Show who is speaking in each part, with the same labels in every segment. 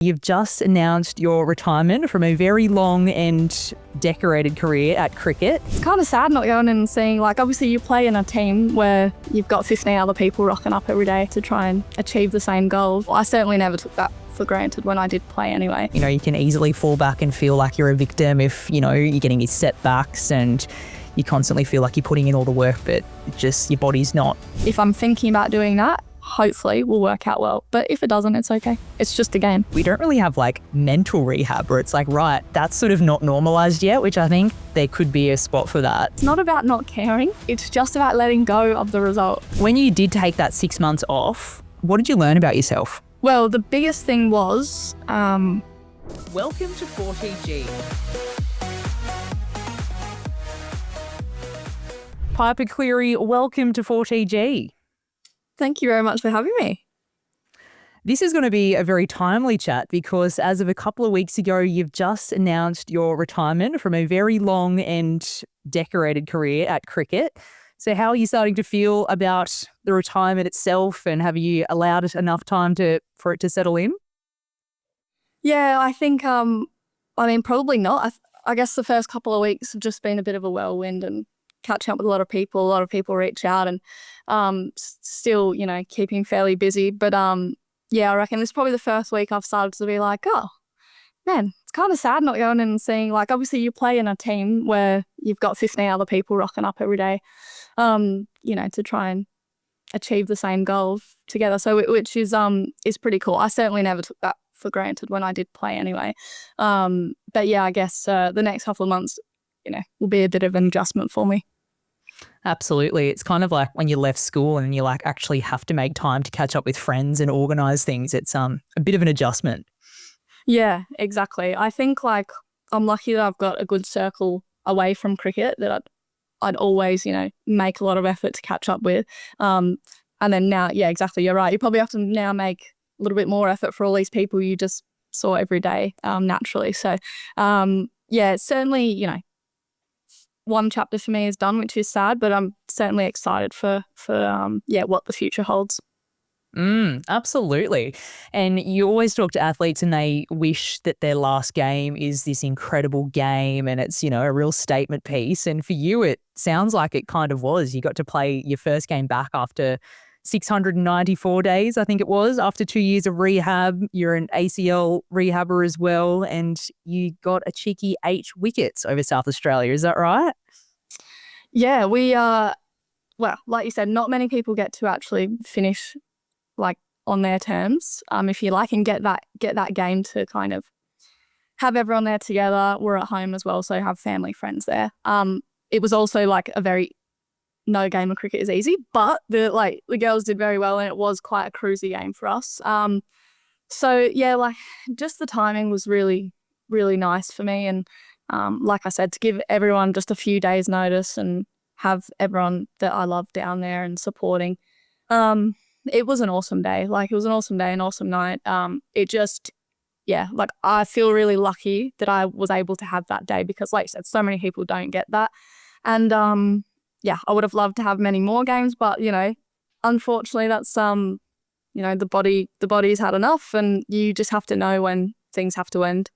Speaker 1: You've just announced your retirement from a very long and decorated career at cricket.
Speaker 2: It's kind of sad not going and seeing, obviously you play in a team where you've got 15 other people rocking up every day to try and achieve the same goal. I certainly never took that for granted when I did play anyway.
Speaker 1: You can easily fall back and feel like you're a victim if, you're getting these setbacks and you constantly feel like you're putting in all the work, but just your body's not.
Speaker 2: If I'm thinking about doing that, hopefully will work out well. But if it doesn't, it's okay. It's just a game.
Speaker 1: We don't really have mental rehab where it's right, that's sort of not normalized yet, which I think there could be a spot for that.
Speaker 2: It's not about not caring. It's just about letting go of the result.
Speaker 1: When you did take that 6 months off, what did you learn about yourself?
Speaker 2: Well, the biggest thing was...
Speaker 1: Welcome to 40G. Piepa Cleary, welcome to 40G.
Speaker 2: Thank you very much for having me.
Speaker 1: This is going to be a very timely chat because as of a couple of weeks ago, you've just announced your retirement from a very long and decorated career at cricket. So how are you starting to feel about the retirement itself, and have you allowed it enough time for it to settle in?
Speaker 2: Yeah, I think, probably not. I guess the first couple of weeks have just been a bit of a whirlwind and catching up with a lot of people. A lot of people reach out and still, keeping fairly busy. But yeah, I reckon this is probably the first week I've started to be like, oh, man, it's kind of sad not going and seeing, obviously you play in a team where you've got 15 other people rocking up every day, to try and achieve the same goal together. So which is pretty cool. I certainly never took that for granted when I did play anyway. But yeah, I guess the next couple of months, will be a bit of an adjustment for me.
Speaker 1: Absolutely. It's kind of like when you left school and you actually have to make time to catch up with friends and organise things. It's a bit of an adjustment.
Speaker 2: Yeah, exactly. I think I'm lucky that I've got a good circle away from cricket that I'd always, make a lot of effort to catch up with. And then now, yeah, exactly. You're right. You probably have to now make a little bit more effort for all these people you just saw every day naturally. So, yeah, certainly, one chapter for me is done, which is sad, but I'm certainly excited for what the future holds.
Speaker 1: Absolutely. And you always talk to athletes and they wish that their last game is this incredible game and it's, a real statement piece. And for you, it sounds like it kind of was. You got to play your first game back after 694 days, I think it was, after 2 years of rehab. You're an ACL rehabber as well, and you got a cheeky 8 wickets over South Australia. Is that right?
Speaker 2: Yeah, we well, like you said, not many people get to actually finish on their terms, if you like, and get that game to kind of have everyone there together. We're at home as well, so have family, friends there. It was also a very no game of cricket is easy, but the girls did very well and it was quite a cruisy game for us. So yeah, just the timing was really, really nice for me. And like I said, to give everyone just a few days notice and have everyone that I love down there and supporting. It was an awesome day. It was an awesome day, an awesome night. I feel really lucky that I was able to have that day because like you said, so many people don't get that. And yeah, I would have loved to have many more games, but, unfortunately that's, the body's had enough and you just have to know when things have to end.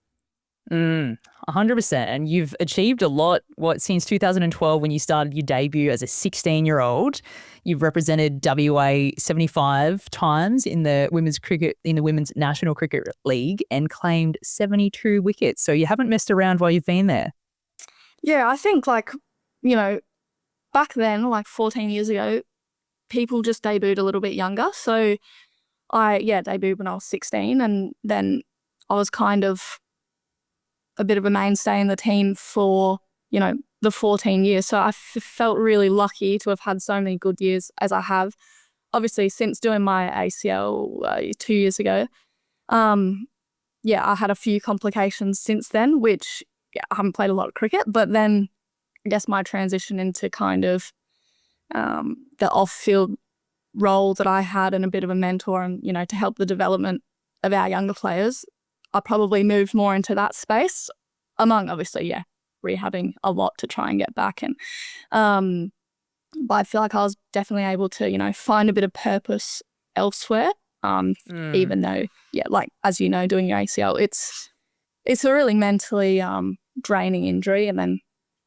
Speaker 1: 100%. And you've achieved a lot, since 2012 when you started your debut as a 16-year-old. You've represented WA 75 times in the Women's National Cricket League and claimed 72 wickets. So you haven't messed around while you've been there.
Speaker 2: Yeah, I think back then, 14 years ago, people just debuted a little bit younger. So I debuted when I was 16 and then I was kind of a bit of a mainstay in the team for, the 14 years. So I felt really lucky to have had so many good years as I have. Obviously, since doing my ACL 2 years ago, I had a few complications since then, which I haven't played a lot of cricket, but then I guess my transition into kind of the off-field role that I had and a bit of a mentor and, to help the development of our younger players, I probably moved more into that space among obviously, rehabbing a lot to try and get back. And but I feel like I was definitely able to, find a bit of purpose elsewhere Even though, like, as you know, doing your ACL, it's a really mentally draining injury. And then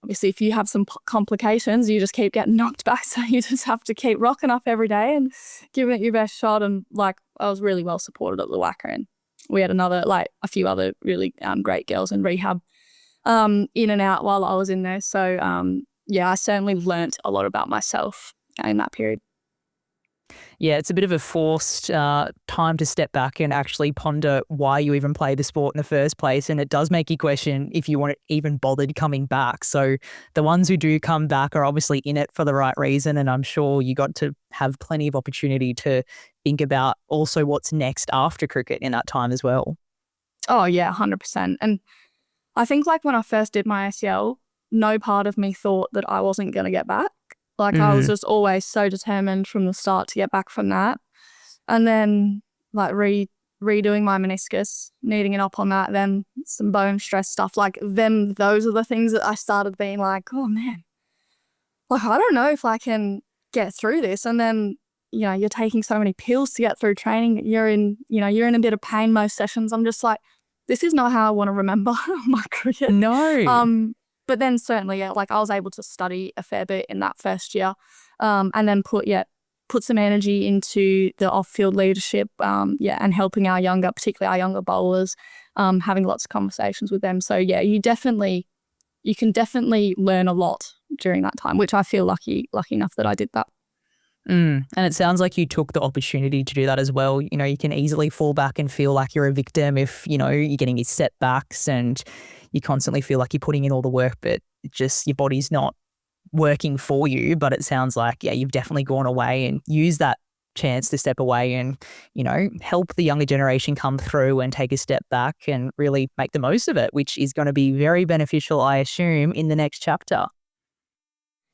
Speaker 2: obviously if you have some complications, you just keep getting knocked back. So you just have to keep rocking up every day and giving it your best shot. And like, I was really well supported at the WACA, and we had a few other really great girls in rehab in and out while I was in there. So I certainly learnt a lot about myself in that period.
Speaker 1: Yeah, it's a bit of a forced time to step back and actually ponder why you even play the sport in the first place. And it does make you question if you weren't even bothered coming back. So the ones who do come back are obviously in it for the right reason. And I'm sure you got to have plenty of opportunity to think about also what's next after cricket in that time as well.
Speaker 2: Oh, yeah, 100%. And I think like when I first did my ACL, no part of me thought that I wasn't going to get back. Like I was just always so determined from the start to get back from that. And then like redoing my meniscus, needing an op on that, then some bone stress stuff. Like then those are the things that I started being like, oh man, like I don't know if I can get through this. And then, you're taking so many pills to get through training. You're in a bit of pain most sessions. I'm just like, this is not how I want to remember my cricket.
Speaker 1: No.
Speaker 2: But then certainly, like I was able to study a fair bit in that first year, and then put some energy into the off-field leadership, and helping particularly our younger bowlers, having lots of conversations with them. So yeah, you can definitely learn a lot during that time, which I feel lucky enough that I did that.
Speaker 1: And it sounds like you took the opportunity to do that as well. You can easily fall back and feel like you're a victim if, you're getting these setbacks and you constantly feel like you're putting in all the work, but just your body's not working for you. But it sounds like, you've definitely gone away and used that chance to step away and, help the younger generation come through and take a step back and really make the most of it, which is going to be very beneficial, I assume, in the next chapter.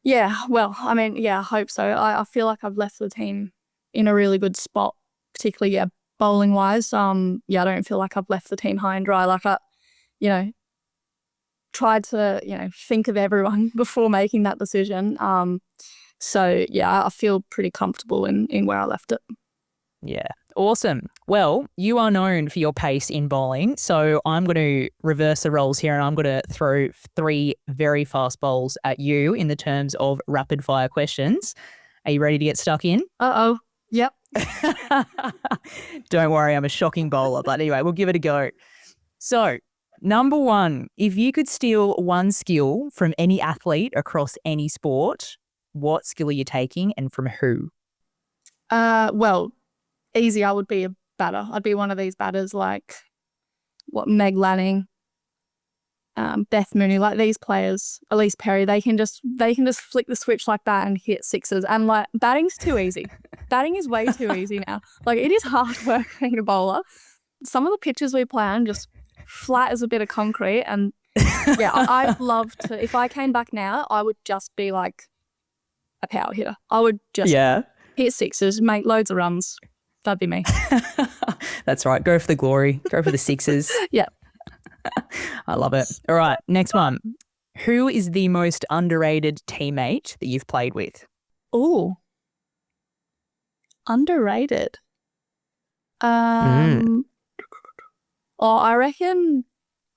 Speaker 2: Yeah, well, I mean, I hope so. I feel like I've left the team in a really good spot, particularly, bowling wise. I don't feel like I've left the team high and dry. Like I, tried to, think of everyone before making that decision. So I feel pretty comfortable in where I left it.
Speaker 1: Yeah. Awesome. Well, you are known for your pace in bowling, so I'm going to reverse the roles here and I'm going to throw 3 very fast bowls at you in the terms of rapid fire questions. Are you ready to get stuck in?
Speaker 2: Uh-oh. Yep.
Speaker 1: Don't worry, I'm a shocking bowler, but anyway, we'll give it a go. So, number 1, if you could steal one skill from any athlete across any sport, what skill are you taking and from who?
Speaker 2: Well, easy, I would be a batter. I'd be one of these batters like Meg Lanning, Beth Mooney, like these players, Elise Perry. They can just flick the switch like that and hit sixes. And like batting's too easy. Batting is way too easy now. Like it is hard work being a bowler. Some of the pitches we play on just flat as a bit of concrete. And I'd love to. If I came back now, I would just be like a power hitter. I would just hit sixes, make loads of runs. That'd be me.
Speaker 1: That's right. Go for the glory. Go for the sixes.
Speaker 2: Yeah.
Speaker 1: I love it. All right. Next one. Who is the most underrated teammate that you've played with?
Speaker 2: Ooh. Underrated. I reckon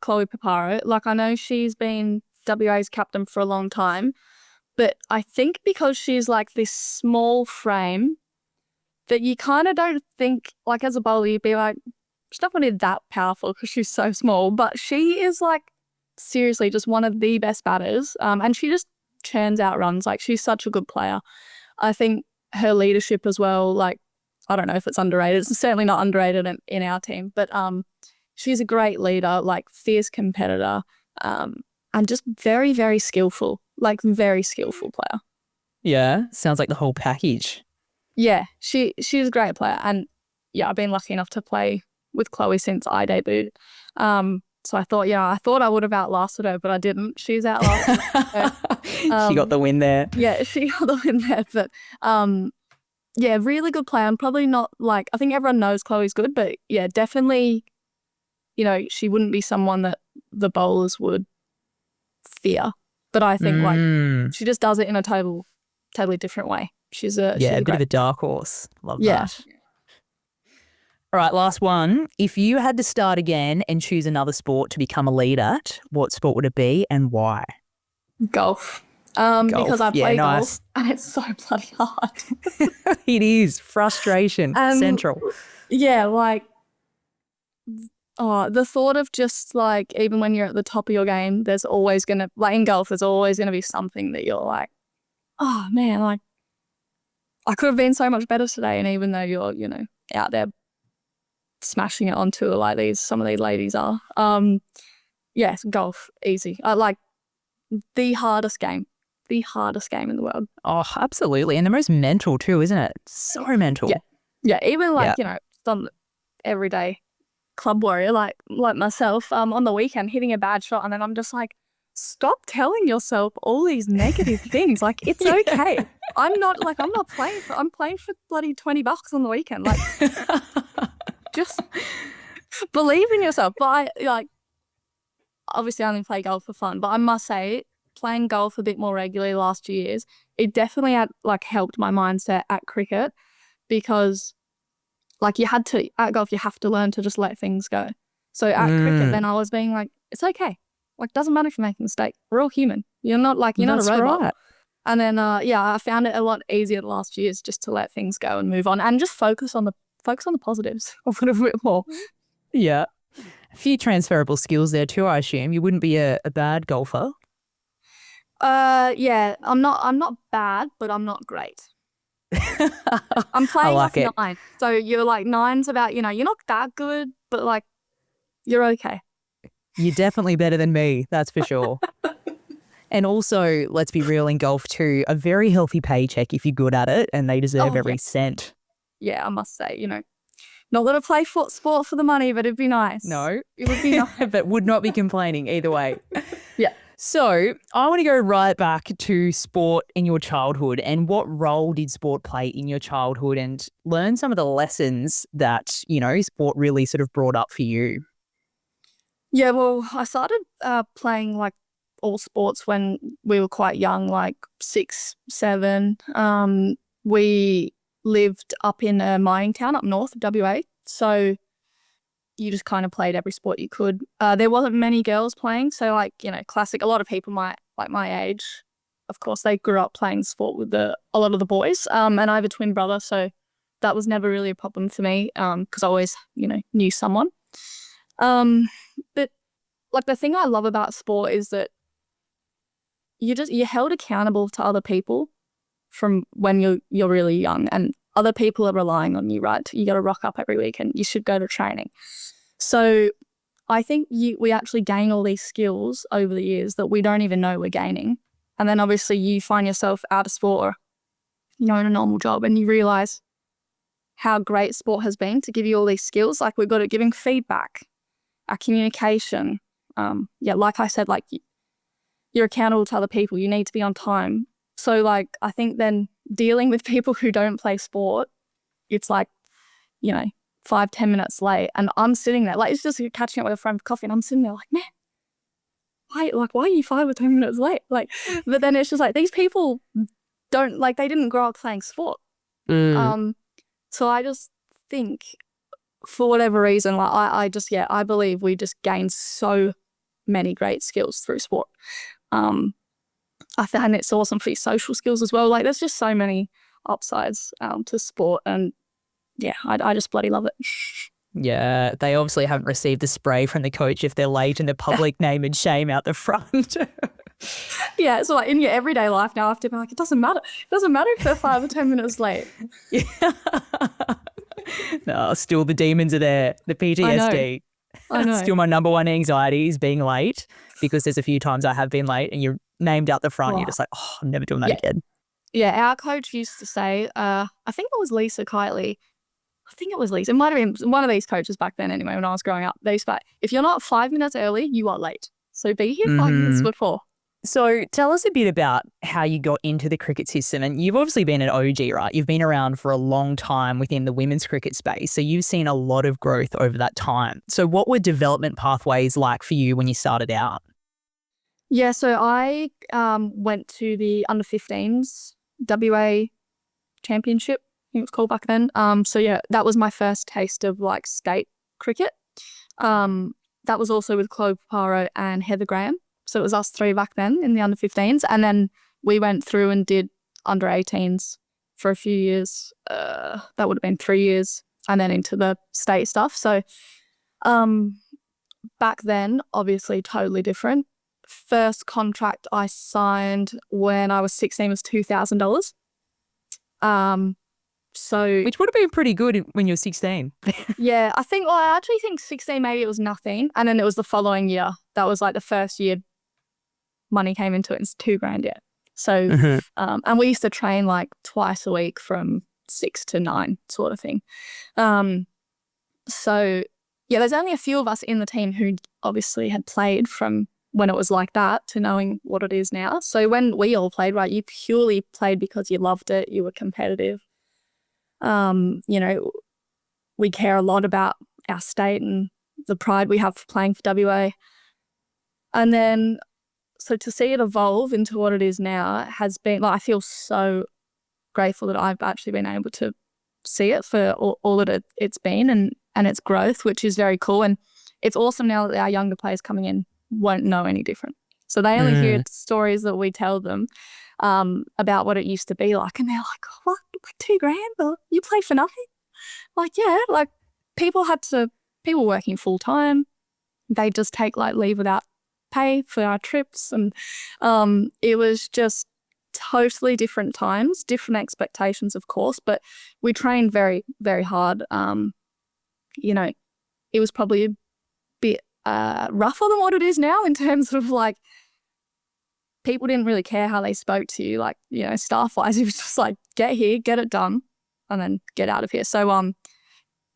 Speaker 2: Chloe Paparo. Like I know she's been WA's captain for a long time, but I think because she's like this small frame that you kind of don't think, like as a bowler, you'd be like, she's not really that powerful because she's so small, but she is like seriously just one of the best batters, and she just churns out runs. Like she's such a good player. I think her leadership as well, like I don't know if it's underrated. It's certainly not underrated in our team, but she's a great leader, like fierce competitor, and just very, very skillful, like very skillful player.
Speaker 1: Yeah, sounds like the whole package.
Speaker 2: Yeah, she's a great player, and I've been lucky enough to play with Chloe since I debuted. So I thought I would have outlasted her, but I didn't. She's outlasted her.
Speaker 1: She got the win there.
Speaker 2: Yeah, she got the win there, but really good player. And probably not like, I think everyone knows Chloe's good, but yeah, definitely, she wouldn't be someone that the bowlers would fear. But I think like she just does it in a totally different way. She's a
Speaker 1: bit of a dark horse. Love that. All right, last one. If you had to start again and choose another sport to become elite at, what sport would it be and why?
Speaker 2: Golf.
Speaker 1: Golf.
Speaker 2: Because I
Speaker 1: Yeah,
Speaker 2: play
Speaker 1: nice.
Speaker 2: golf and it's so bloody hard.
Speaker 1: It is. Frustration central.
Speaker 2: Yeah, like, the thought of just like, even when you're at the top of your game, there's always going to, like in golf, there's always going to be something that you're like, oh man, like I could have been so much better today. And even though you're, out there smashing it on tour like some of these ladies are, yes, golf, easy. I like the hardest game in the world.
Speaker 1: Oh, absolutely. And the most mental too, isn't it? So mental.
Speaker 2: Yeah. Yeah. Even like, some everyday club warrior like myself, on the weekend hitting a bad shot, and then I'm just like, stop telling yourself all these negative things. Like, it's okay. I'm playing for bloody $20 on the weekend. Like, just believe in yourself. But obviously I only play golf for fun, but I must say, playing golf a bit more regularly the last 2 years, it definitely had helped my mindset at cricket, because at golf, you have to learn to just let things go. So at cricket, then I was being like, it's okay. Like, doesn't matter if you make a mistake. We're all human. You're not a robot. Right. And then, I found it a lot easier the last few years just to let things go and move on and just focus on the positives a little bit more.
Speaker 1: Yeah. A few transferable skills there too, I assume. You wouldn't be a bad golfer.
Speaker 2: Yeah, I'm not bad, but I'm not great. I'm playing off 9. So you're like, 9's about, you're not that good, but you're okay.
Speaker 1: You're definitely better than me, that's for sure. And also, let's be real, in golf too, a very healthy paycheck if you're good at it, and they deserve every cent.
Speaker 2: Yeah, I must say, not that I play sport for the money, but it'd be nice.
Speaker 1: No.
Speaker 2: It would be nice.
Speaker 1: But would not be complaining either way.
Speaker 2: Yeah.
Speaker 1: So I want to go right back to sport in your childhood, and what role did sport play in your childhood, and learn some of the lessons that, sport really sort of brought up for you.
Speaker 2: Yeah, well, I started playing all sports when we were quite young, 6, 7. We lived up in a mining town up north of WA, so you just kind of played every sport you could. There wasn't many girls playing, so classic. A lot of people my age, of course, they grew up playing sport with a lot of the boys. And I have a twin brother, so that was never really a problem for me, because I always knew someone. But the thing I love about sport is that you're held accountable to other people from when you're really young, and other people are relying on you, right? You got to rock up every week and you should go to training. So I think we actually gain all these skills over the years that we don't even know we're gaining. And then obviously you find yourself out of sport or, in a normal job, and you realize how great sport has been to give you all these skills. We've got it giving feedback, our communication. Like I said, you're accountable to other people. You need to be on time. So I think then dealing with people who don't play sport, it's 5-10 minutes late, and I'm sitting there it's just catching up with a friend for coffee, and I'm sitting there man, why are you 5 or 10 minutes late? But then it's just these people don't they didn't grow up playing sport. So I just think, for whatever reason, I believe we just gained so many great skills through sport. I find it's awesome for your social skills as well. There's just so many upsides to sport, and I just bloody love it.
Speaker 1: Yeah, they obviously haven't received the spray from the coach if they're late and the public name and shame out the front.
Speaker 2: Yeah, so in your everyday life now, I have to be it doesn't matter. It doesn't matter if they're 5 or 10 minutes late.
Speaker 1: Yeah. No, still the demons are there, the PTSD.
Speaker 2: I know.
Speaker 1: Still my number one anxiety is being late, because there's a few times I have been late and you're named out the front. And you're just I'm never doing that again.
Speaker 2: Yeah, our coach used to say, I think it was Kylie. I think it was Lisa. It might have been one of these coaches back then anyway, when I was growing up. They used to say, if you're not 5 minutes early, you are late. So be here 5 minutes before.
Speaker 1: So tell us a bit about how you got into the cricket system. And you've obviously been an OG, right? You've been around for a long time within the women's cricket space. So you've seen a lot of growth over that time. So what were development pathways like for you when you started out?
Speaker 2: Yeah, so I went to the under-15s WA championship think it was called back then. So yeah, that was my first taste of like state cricket. That was also with Chloe Paparo and Heather Graham. So it was us three back then in the under 15s. And then we went through and did under 18s for a few years. That would have been 3 years, and then into the state stuff. So back then, obviously totally different. First contract I signed when I was 16 was $2,000. So
Speaker 1: Which would have been pretty good when you're 16.
Speaker 2: yeah, I actually think 16 maybe it was nothing. And then it was the following year. That was like the first year money came into it. It's $2,000 yet. So, and we used to train like twice a week from 6 to 9 sort of thing. So yeah, there's only a few of us in the team who obviously had played from when it was like that to knowing what it is now. So when we all played, right, you purely played because you loved it, you were competitive. You know, we care a lot about our state and the pride we have for playing for WA. And then, so to see it evolve into what it is now has been, like, I feel so grateful that I've actually been able to see it for all that it's been and its growth, which is very cool. And it's awesome now that our younger players coming in won't know any different. So they only hear stories that we tell them about what it used to be like. And they're like, oh, what? Like $2,000? Or you play for nothing? Like, yeah, like people working full time. They just take like leave without pay for our trips. And it was just totally different times, different expectations, of course, but we trained very, very hard. You know, it was probably a bit rougher than what it is now in terms of like, people didn't really care how they spoke to you, like, you know, staff-wise. It was just like, get here, get it done, and then get out of here. So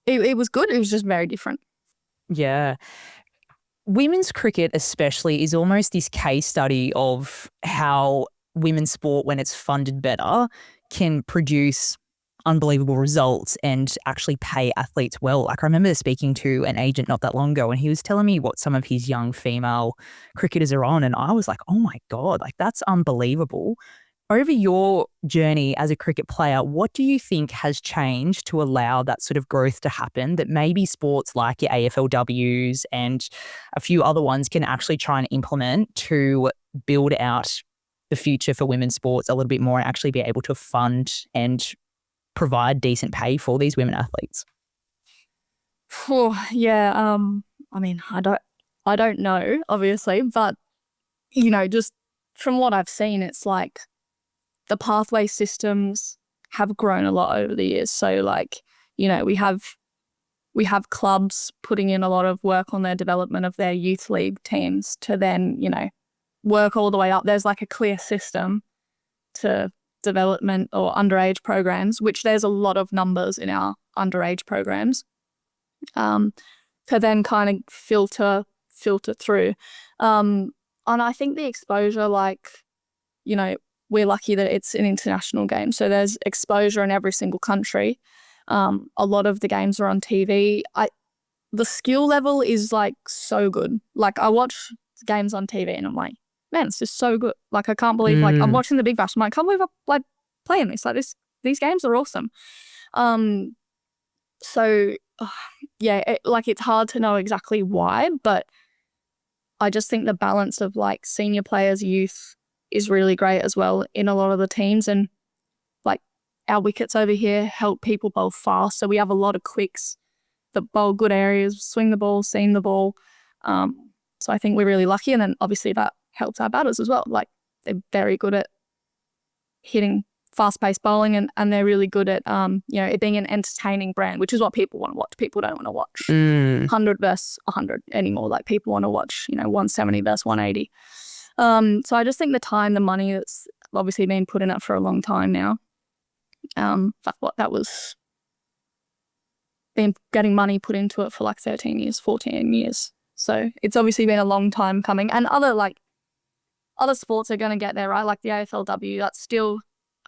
Speaker 2: it was good. It was just very different.
Speaker 1: Yeah. Women's cricket especially is almost this case study of how women's sport, when it's funded better, can produce unbelievable results and actually pay athletes well. Like I remember speaking to an agent not that long ago and he was telling me what some of his young female cricketers are on and I was like, oh my God, like that's unbelievable. Over your journey as a cricket player, what do you think has changed to allow that sort of growth to happen that maybe sports like your AFLWs and a few other ones can actually try and implement to build out the future for women's sports a little bit more and actually be able to fund and provide decent pay for these women athletes?
Speaker 2: Oh, yeah. I mean, I don't know, obviously, but you know, just from what I've seen, it's like the pathway systems have grown a lot over the years. So like, you know, we have clubs putting in a lot of work on their development of their youth league teams to then, you know, work all the way up. There's like a clear system to development or underage programs, which there's a lot of numbers in our underage programs, to then kind of filter through. And I think the exposure, like, you know, we're lucky that it's an international game. So there's exposure in every single country. A lot of the games are on TV. The skill level is like so good. Like I watch games on TV and I'm like, man, it's just so good. Like I can't believe, like I'm watching the Big Bash. I'm like, I can't believe I'm like playing this. Like these games are awesome. So yeah, it's hard to know exactly why, but I just think the balance of like senior players, youth is really great as well in a lot of the teams. And like our wickets over here help people bowl fast. So we have a lot of quicks that bowl good areas, swing the ball, seam the ball. So I think we're really lucky. And then obviously that helps our batters as well. Like they're very good at hitting fast-paced bowling and they're really good at, you know, it being an entertaining brand, which is what people want to watch. People don't want to watch 100 versus 100 anymore. Like people want to watch, you know, 170 versus 180. So I just think the time, the money that's obviously been put in it for a long time now, that was been getting money put into it for like 13 years, 14 years. So it's obviously been a long time coming. And other sports are going to get there, right? Like the AFLW, that's still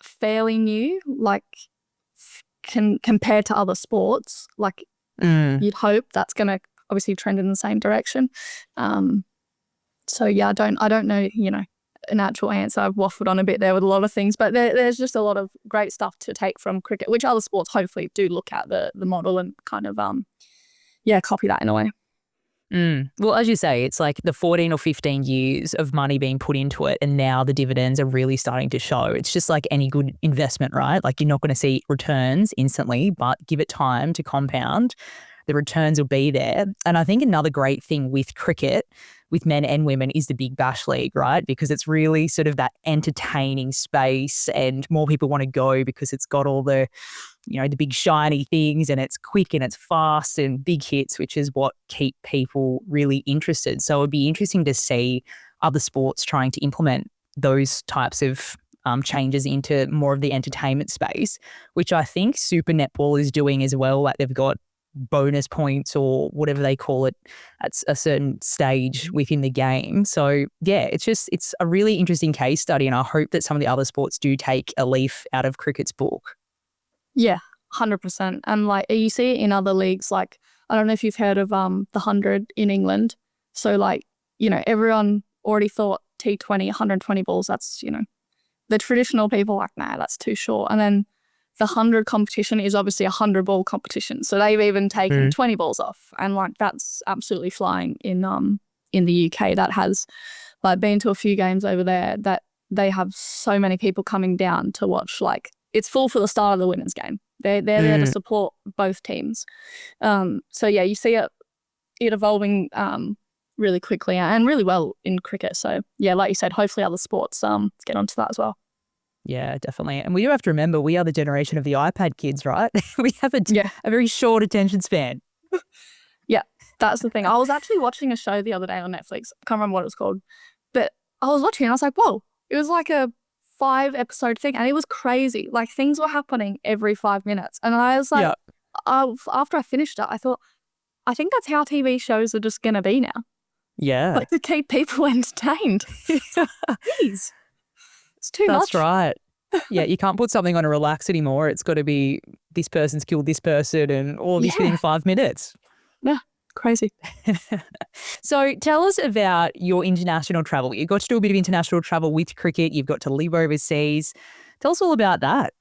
Speaker 2: fairly new, like compared to other sports. Like you'd hope that's going to obviously trend in the same direction. So yeah, I don't know, you know, an actual answer. I've waffled on a bit there with a lot of things, but there's just a lot of great stuff to take from cricket, which other sports hopefully do look at the model and kind of copy that in a way.
Speaker 1: Well, as you say, it's like the 14 or 15 years of money being put into it, and now the dividends are really starting to show. It's just like any good investment, right? Like, you're not going to see returns instantly, but give it time to compound. The returns will be there. And I think another great thing with cricket, with men and women, is the Big Bash League, right? Because it's really sort of that entertaining space, and more people want to go because it's got all the, the big shiny things, and it's quick and it's fast and big hits, which is what keep people really interested. So it'd be interesting to see other sports trying to implement those types of changes into more of the entertainment space, which I think Super Netball is doing as well. Like, they've got bonus points or whatever they call it at a certain stage within the game. So yeah, it's a really interesting case study, and I hope that some of the other sports do take a leaf out of cricket's book.
Speaker 2: Yeah, 100%. And like, you see it in other leagues. Like, I don't know if you've heard of the 100 in England. So like, everyone already thought T20, 120 balls, that's, the traditional people like, nah, that's too short. And then the 100 competition is obviously a 100 ball competition. So they've even taken 20 balls off. And like, that's absolutely flying in the UK. That has like been to a few games over there that they have so many people coming down to watch. Like, it's full for the start of the women's game. They're there to support both teams. So yeah, you see it evolving really quickly and really well in cricket. So yeah, like you said, hopefully other sports get onto that as well.
Speaker 1: Yeah, definitely. And we do have to remember, we are the generation of the iPad kids, right? We have a very short attention span.
Speaker 2: Yeah, that's the thing. I was actually watching a show the other day on Netflix. I can't remember what it was called. But I was watching and I was like, whoa, it was like a 5-episode thing, and it was crazy. Like, things were happening every 5 minutes. And I was like, after I finished it, I thought, I think that's how TV shows are just going to be now.
Speaker 1: Yeah.
Speaker 2: Like, to keep people entertained. Jeez. It's too much.
Speaker 1: That's right. Yeah, you can't put something on a relax anymore. It's got to be this person's killed this person and all of this within 5 minutes.
Speaker 2: Yeah, crazy.
Speaker 1: So tell us about your international travel. You got to do a bit of international travel with cricket. You've got to live overseas. Tell us all about that.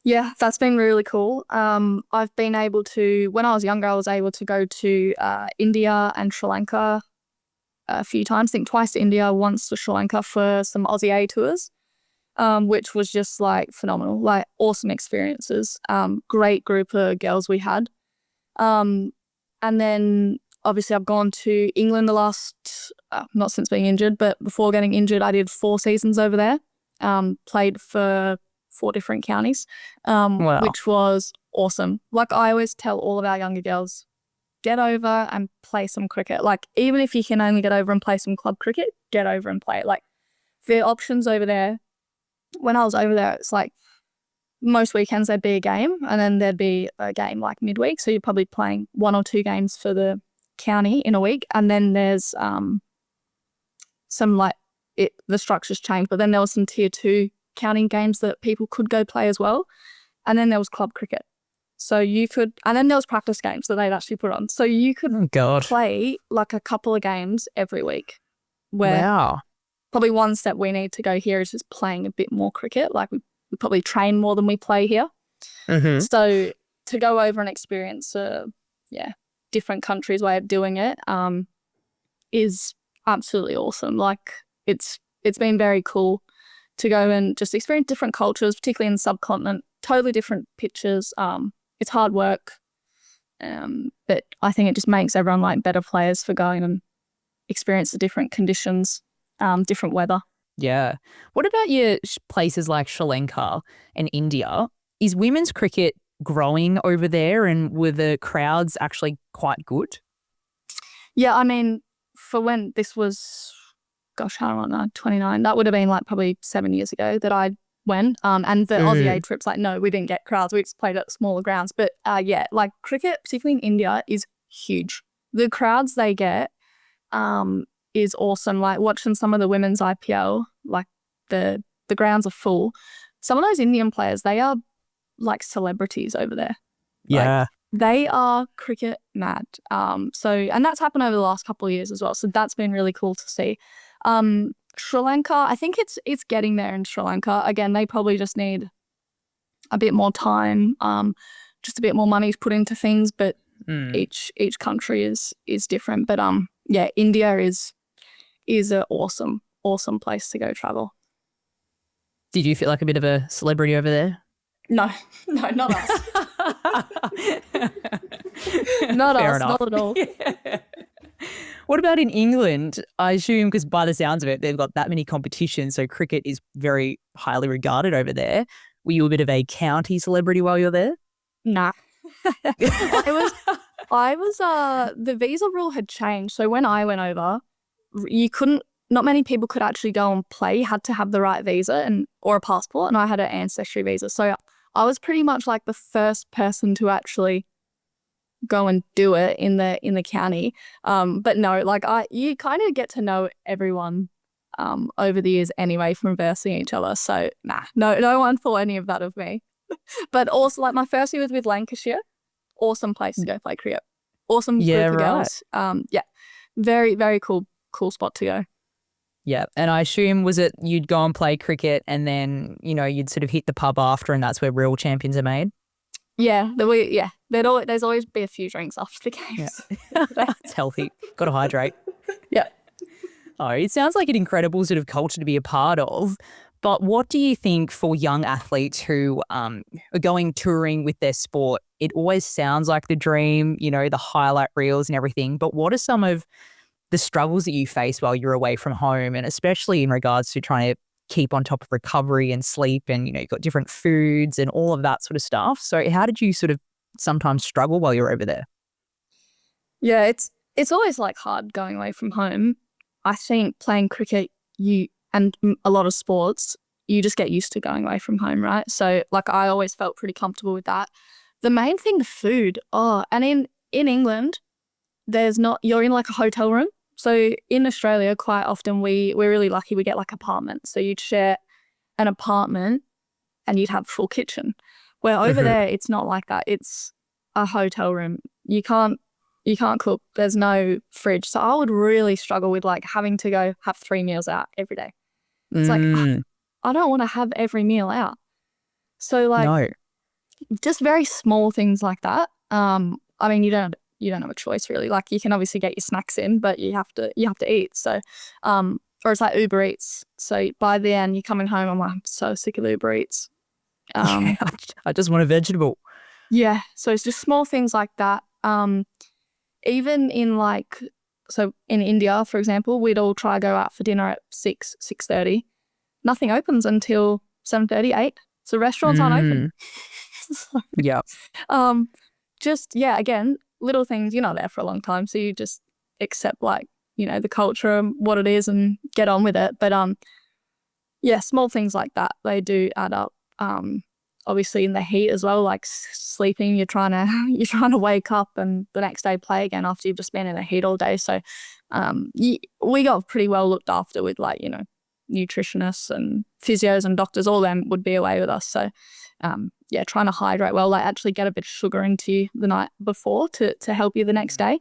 Speaker 2: Yeah, that's been really cool. I've been able to, when I was younger, I was able to go to India and Sri Lanka a few times. I think twice to India, once to Sri Lanka for some Aussie A tours, which was just like phenomenal, like awesome experiences. Great group of girls we had. And then obviously I've gone to England the last, not since being injured, but before getting injured, I did 4 seasons over there. Played for 4 different counties, which was awesome. Like, I always tell all of our younger girls, get over and play some cricket. Like, even if you can only get over and play some club cricket, get over and play it. Like, the options over there, when I was over there, it's like most weekends there'd be a game, and then there'd be a game like midweek. So you're probably playing 1 or 2 games for the county in a week. And then there's some the structure's changed, but then there was some tier 2 county games that people could go play as well. And then there was club cricket. So you could, and then there was practice games that they'd actually put on. So you could play like a couple of games every week. Where probably one step we need to go here is just playing a bit more cricket. Like, we probably train more than we play here. So to go over and experience different countries' way of doing it is absolutely awesome. Like, it's been very cool to go and just experience different cultures, particularly in the subcontinent, totally different pitches. It's hard work, but I think it just makes everyone like better players for going and experience the different conditions, different weather.
Speaker 1: Yeah. What about your places like Sri Lanka and India? Is women's cricket growing over there, and were the crowds actually quite good?
Speaker 2: Yeah, I mean, for when this was, gosh, I don't know, 29, that would have been like probably 7 years ago that I went. And the Aussie A trips, like, no, we didn't get crowds. We just played at smaller grounds. But like, cricket, particularly in India, is huge. The crowds they get is awesome. Like, watching some of the women's IPL, like the grounds are full. Some of those Indian players, they are like celebrities over there.
Speaker 1: Yeah.
Speaker 2: Like, they are cricket mad. And that's happened over the last couple of years as well. So that's been really cool to see. Sri Lanka, I think it's getting there in Sri Lanka. Again, they probably just need a bit more time, just a bit more money put into things, but each country is different. But yeah, India is an awesome place to go travel.
Speaker 1: Did you feel like a bit of a celebrity over there?
Speaker 2: No, not us. Not
Speaker 1: Fair
Speaker 2: us,
Speaker 1: enough.
Speaker 2: not at all.
Speaker 1: Yeah. What about in England? I assume, because by the sounds of it, they've got that many competitions, so cricket is very highly regarded over there. Were you a bit of a county celebrity while you're there?
Speaker 2: Nah. I was the visa rule had changed. So when I went over, not many people could actually go and play. You had to have the right visa or a passport, and I had an ancestry visa. So I was pretty much like the first person to actually go and do it in the county. But no, like you kind of get to know everyone over the years anyway from versing each other. So no one thought any of that of me. But also, like, my first year was with Lancashire. Awesome place to go play cricket. Awesome group of girls. Yeah, very, very cool spot to go.
Speaker 1: Yeah, and I assume, was it you'd go and play cricket and then, you'd sort of hit the pub after, and that's where real champions are made?
Speaker 2: Yeah, there's always be a few drinks after the games.
Speaker 1: Yeah. It's healthy. Got to hydrate.
Speaker 2: Yeah.
Speaker 1: Oh, it sounds like an incredible sort of culture to be a part of. But what do you think for young athletes who are going touring with their sport? It always sounds like the dream, the highlight reels and everything. But what are some of the struggles that you face while you're away from home, and especially in regards to trying to keep on top of recovery and sleep, and, you've got different foods and all of that sort of stuff. So how did you sort of sometimes struggle while you're over there?
Speaker 2: Yeah, it's always like hard going away from home. I think playing cricket, and a lot of sports, you just get used to going away from home, right? So like I always felt pretty comfortable with that. The main thing, the food. Oh, and in England, you're in like a hotel room. So in Australia, quite often we're really lucky, we get like apartments. So you'd share an apartment and you'd have a full kitchen. Where over there, it's not like that. It's a hotel room. You can't cook. There's no fridge. So I would really struggle with like having to go have 3 meals out every day. It's like, I don't want to have every meal out. So like, just very small things like that. I mean, you don't have a choice really. Like you can obviously get your snacks in, but you have to eat. So, or it's like Uber Eats. So by the end, you're coming home, I'm like, I'm so sick of Uber Eats.
Speaker 1: I just want a vegetable.
Speaker 2: Yeah. So it's just small things like that. Even in so in India, for example, we'd all try to go out for dinner at 6:30. Nothing opens until 7:30, 8. So restaurants aren't open. So,
Speaker 1: yeah.
Speaker 2: Again, little things, you're not there for a long time, so you just accept the culture and what it is and get on with it. But small things like that, they do add up. Obviously in the heat as well, like sleeping, you're trying to wake up and the next day play again after you've just been in the heat all day. So we got pretty well looked after with nutritionists and physios and doctors. All them would be away with us. So trying to hydrate well, actually get a bit of sugar into you the night before to help you the next day.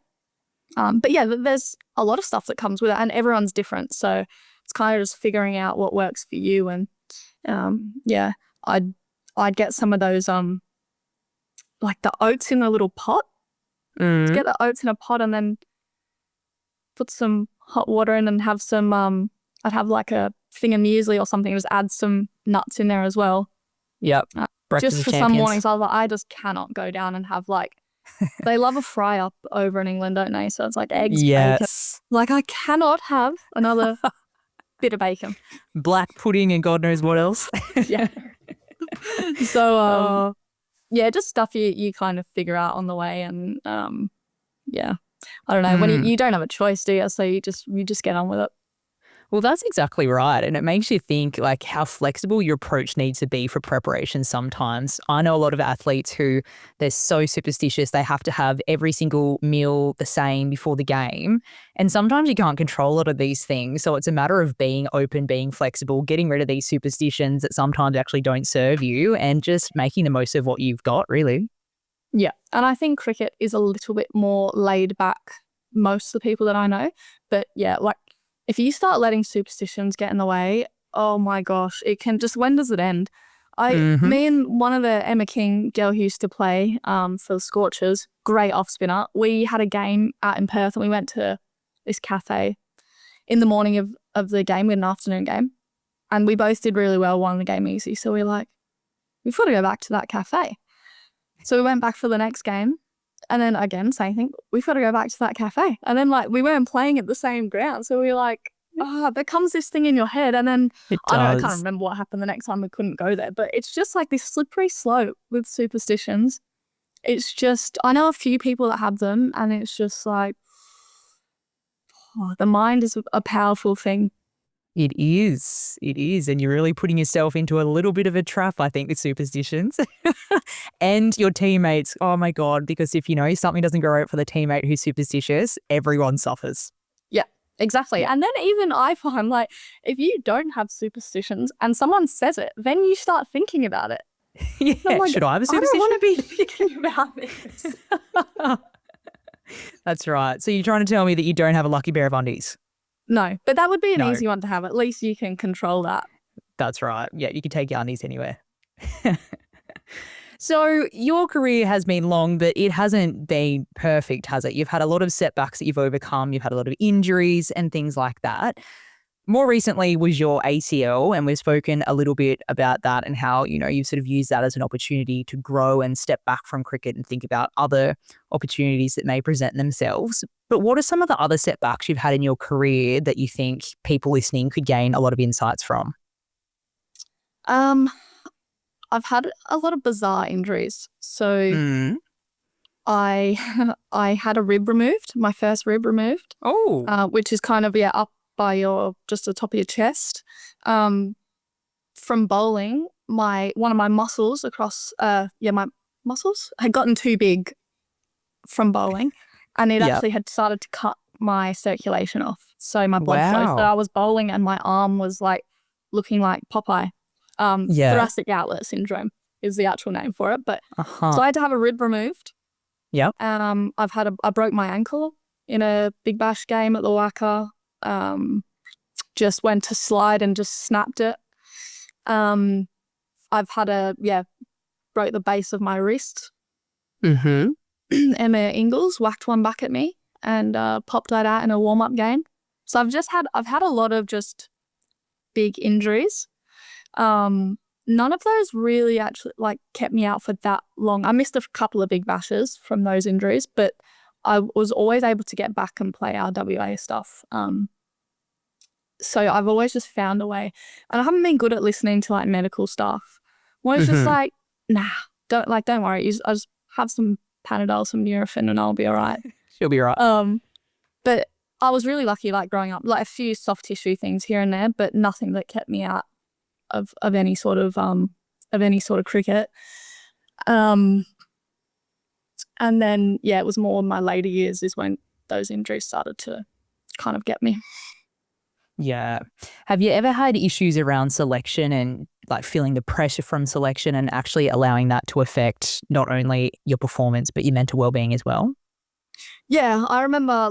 Speaker 2: But yeah, there's a lot of stuff that comes with it, and everyone's different. So it's kind of just figuring out what works for you. And I'd get some of those like the oats in a little pot. To get the oats in a pot and then put some hot water in and have some I'd have like a thing of muesli or something, just add some nuts in there as well.
Speaker 1: Yep.
Speaker 2: Just for some mornings, I just cannot go down and have they love a fry up over in England, don't they? So it's like eggs, bacon. Like I cannot have another bit of bacon.
Speaker 1: Black pudding and God knows what else.
Speaker 2: Yeah. So just stuff you kind of figure out on the way, and I don't know, when you don't have a choice, do you? So you just get on with it.
Speaker 1: Well, that's exactly right. And it makes you think how flexible your approach needs to be for preparation sometimes. I know a lot of athletes who they're so superstitious, they have to have every single meal the same before the game. And sometimes you can't control a lot of these things. So it's a matter of being open, being flexible, getting rid of these superstitions that sometimes actually don't serve you, and just making the most of what you've got, really.
Speaker 2: Yeah. And I think cricket is a little bit more laid back, most of the people that I know. But yeah, if you start letting superstitions get in the way, oh my gosh, it can just, when does it end? Me and one of the Emma King girl who used to play for the Scorchers, great off spinner. We had a game out in Perth and we went to this cafe in the morning of the game. We had an afternoon game and we both did really well, won the game easy. So we're like, we've got to go back to that cafe. So we went back for the next game and then again, same thing, we've got to go back to that cafe. And then like we weren't playing at the same ground. So we were like, there comes this thing in your head. And then I can't remember what happened the next time we couldn't go there. But it's just like this slippery slope with superstitions. It's just, I know a few people that have them and it's just like, the mind is a powerful thing.
Speaker 1: It is. It is. And you're really putting yourself into a little bit of a trap, I think, with superstitions. And your teammates, oh my God, because if something doesn't go right for the teammate who's superstitious, everyone suffers.
Speaker 2: Yeah, exactly. And then even I find like if you don't have superstitions and someone says it, then you start thinking about it.
Speaker 1: Yeah, like, should I have a superstition?
Speaker 2: I don't want to be thinking about this.
Speaker 1: That's right. So you're trying to tell me that you don't have a lucky pair of undies?
Speaker 2: No, but that would be an easy one to have. At least you can control that.
Speaker 1: That's right. Yeah, you can take your undies anywhere. So your career has been long, but it hasn't been perfect, has it? You've had a lot of setbacks that you've overcome. You've had a lot of injuries and things like that. More recently was your ACL, and we've spoken a little bit about that and how, you've sort of used that as an opportunity to grow and step back from cricket and think about other opportunities that may present themselves. But what are some of the other setbacks you've had in your career that you think people listening could gain a lot of insights from?
Speaker 2: I've had a lot of bizarre injuries. So I had a rib removed, my first rib removed.
Speaker 1: Oh.
Speaker 2: Which is kind of, up by just the top of your chest. From bowling, one of my muscles across, my muscles had gotten too big from bowling and it actually had started to cut my circulation off. So my blood flow. So I was bowling and my arm was like looking like Popeye. Thoracic outlet syndrome is the actual name for it. But so I had to have a rib removed.
Speaker 1: Yeah.
Speaker 2: I broke my ankle in a Big Bash game at the Wacker. Just went to slide and just snapped it. I've had broke the base of my wrist. Emma Ingles whacked one back at me and popped that out in a warm-up game. So I've had a lot of just big injuries. None of those really actually kept me out for that long. I missed a couple of Big Bashes from those injuries, but I was always able to get back and play our WA stuff. So I've always just found a way. And I haven't been good at listening to medical stuff. I'm always just nah, don't worry. I'll just have some Panadol, some Nurofen and I'll be all right.
Speaker 1: She'll be all right.
Speaker 2: But I was really lucky growing up, a few soft tissue things here and there, but nothing that kept me out of any sort of cricket. And then it was more in my later years is when those injuries started to kind of get me.
Speaker 1: Yeah. Have you ever had issues around selection and feeling the pressure from selection and actually allowing that to affect not only your performance but your mental well-being as well?
Speaker 2: Yeah, I remember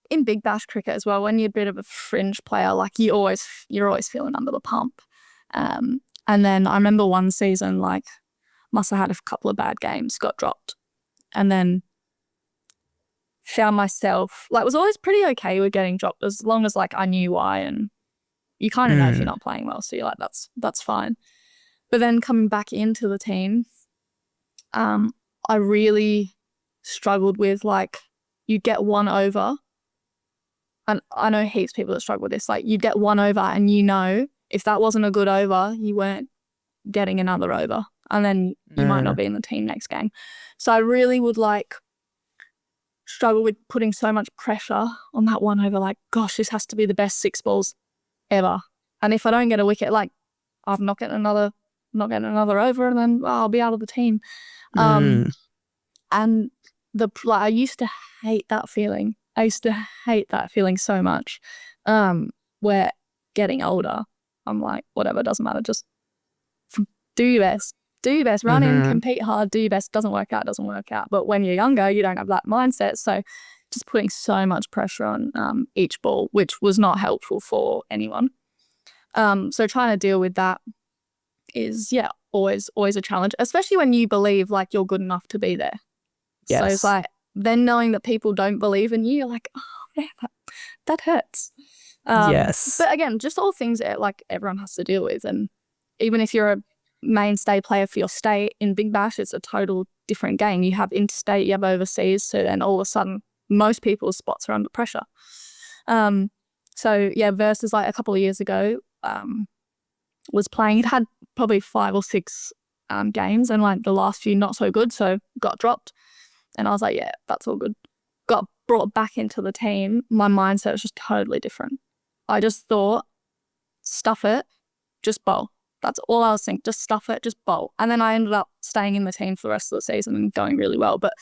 Speaker 2: in Big Bash cricket as well, when you're a bit of a fringe player, you're always feeling under the pump. And then I remember one season, must have had a couple of bad games, got dropped, and then found myself, was always pretty okay with getting dropped as long as I knew why, and you kind of know if you're not playing well, so you're that's fine. But then coming back into the team, I really struggled with you get one over, and I know heaps of people that struggle with this, you get one over and if that wasn't a good over, you weren't getting another over. And then you might not be in the team next game. So I really would struggle with putting so much pressure on that one over, gosh, this has to be the best 6 balls ever. And if I don't get a wicket, I'm not getting another over, and then I'll be out of the team. And I used to hate that feeling. I used to hate that feeling so much. Where getting older, I'm whatever, doesn't matter. Just do your best. Do your best. Run in, compete hard, do your best. Doesn't work out. But when you're younger, you don't have that mindset. So just putting so much pressure on each ball, which was not helpful for anyone. So trying to deal with that is, always a challenge, especially when you believe like you're good enough to be there.
Speaker 1: Yes.
Speaker 2: So it's like then knowing that people don't believe in you, you're like, oh yeah, that hurts.
Speaker 1: Yes.
Speaker 2: But again, just all things that like everyone has to deal with. And even if you're a mainstay player for your state in Big Bash, it's a total different game. You have interstate, you have overseas. So then all of a sudden, most people's spots are under pressure. So yeah, versus like a couple of years ago, was playing. It had probably 5 or 6 games, and like the last few not so good, so got dropped. And I was like, yeah, that's all good. Got brought back into the team. My mindset was just totally different. I just thought, stuff it, just bowl. That's all I was thinking. Just stuff it, just bowl. And then I ended up staying in the team for the rest of the season and going really well. But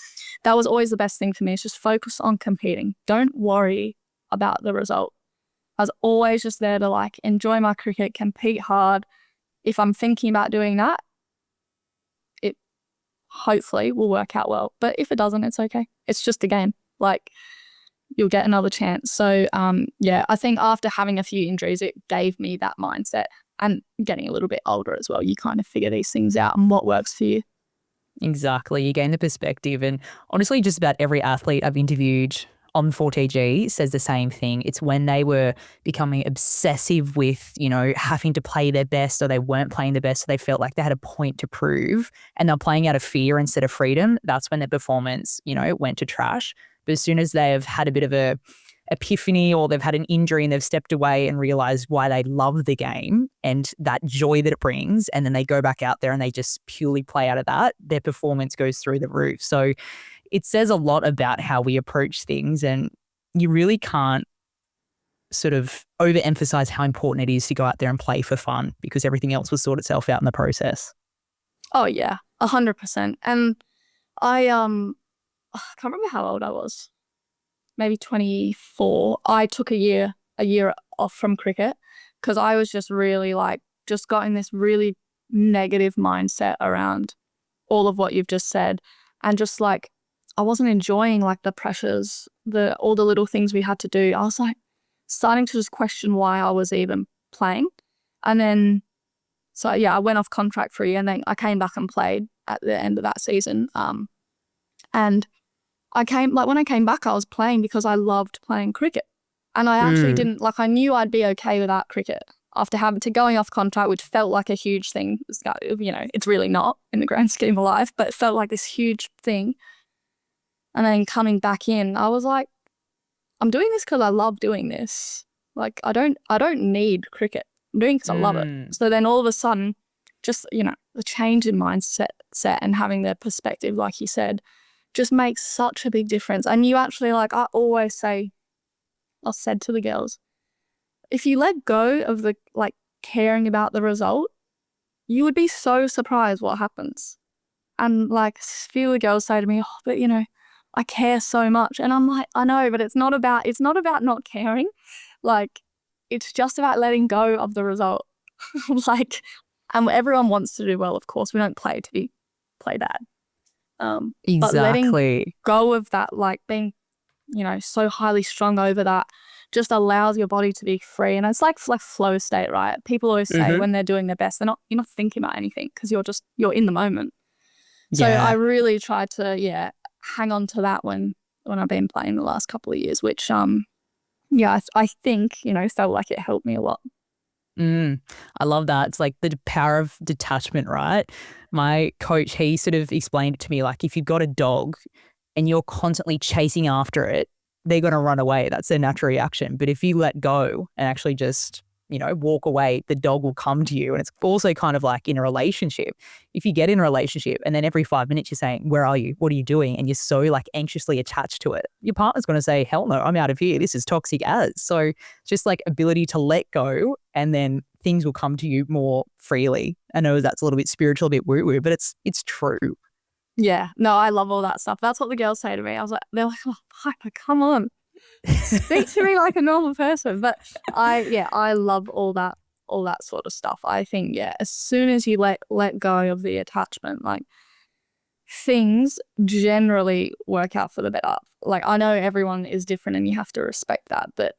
Speaker 2: that was always the best thing for me, is just focus on competing. Don't worry about the result. I was always just there to like enjoy my cricket, compete hard. If I'm thinking about doing that, it hopefully will work out well. But if it doesn't, it's okay. It's just a game. Like, you'll get another chance. So I think after having a few injuries, it gave me that mindset. And getting a little bit older as well, you kind of figure these things out and what works for you.
Speaker 1: Exactly. You gain the perspective. And honestly, just about every athlete I've interviewed on 4TG says the same thing. It's when they were becoming obsessive with, having to play their best, or they weren't playing the best, so they felt like they had a point to prove, and they're playing out of fear instead of freedom. That's when their performance, went to trash. But as soon as they have had a bit of a epiphany, or they've had an injury and they've stepped away and realized why they love the game and that joy that it brings, and then they go back out there and they just purely play out of that, their performance goes through the roof. So it says a lot about how we approach things, and you really can't sort of overemphasize how important it is to go out there and play for fun, because everything else will sort itself out in the process.
Speaker 2: Oh yeah, 100%. And I can't remember how old I was. Maybe 24. I took a year off from cricket because I was just really just got in this really negative mindset around all of what you've just said, and just I wasn't enjoying the pressures, all the little things we had to do. I was starting to just question why I was even playing. And then, so yeah, I went off contract for a year, and then I came back and played at the end of that season. And when I came back, I was playing because I loved playing cricket. And I actually didn't, I knew I'd be okay without cricket after going off contract, which felt like a huge thing. It's really not in the grand scheme of life, but it felt like this huge thing. And then coming back in, I was like, I'm doing this because I love doing this. I don't need cricket. I'm doing it because I love it. So then all of a sudden, just, the change in mindset and having the perspective, like you said, just makes such a big difference. And you actually, I always say, I've said to the girls, if you let go of the, caring about the result, you would be so surprised what happens. And, a few girls say to me, oh, but, I care so much. And I'm like, I know, but it's not about not caring. It's just about letting go of the result. And everyone wants to do well, of course. We don't play to play bad.
Speaker 1: Exactly.
Speaker 2: But letting go of that, being, so highly strung over that, just allows your body to be free. And it's like flow state, right? People always say when they're doing their best, you're not thinking about anything because you're in the moment. So I really try to, hang on to that when I've been playing the last couple of years, which, I think, felt like it helped me a lot.
Speaker 1: I love that. It's the power of detachment, right? My coach, he sort of explained it to me, if you've got a dog and you're constantly chasing after it, they're going to run away. That's their natural reaction. But if you let go and actually just, walk away, the dog will come to you. And it's also kind of like in a relationship. If you get in a relationship and then every 5 minutes you're saying, where are you? What are you doing? And you're so anxiously attached to it, your partner's going to say, hell no, I'm out of here. This is toxic as. So just ability to let go, and then things will come to you more freely. I know that's a little bit spiritual, a bit woo-woo, but it's true. Yeah.
Speaker 2: No, I love all that stuff. That's what the girls say to me. They're like, oh, Piper, come on. Speak to me like a normal person. But I love all that sort of stuff. I think, as soon as you let go of the attachment, things generally work out for the better. Like, I know everyone is different and you have to respect that, but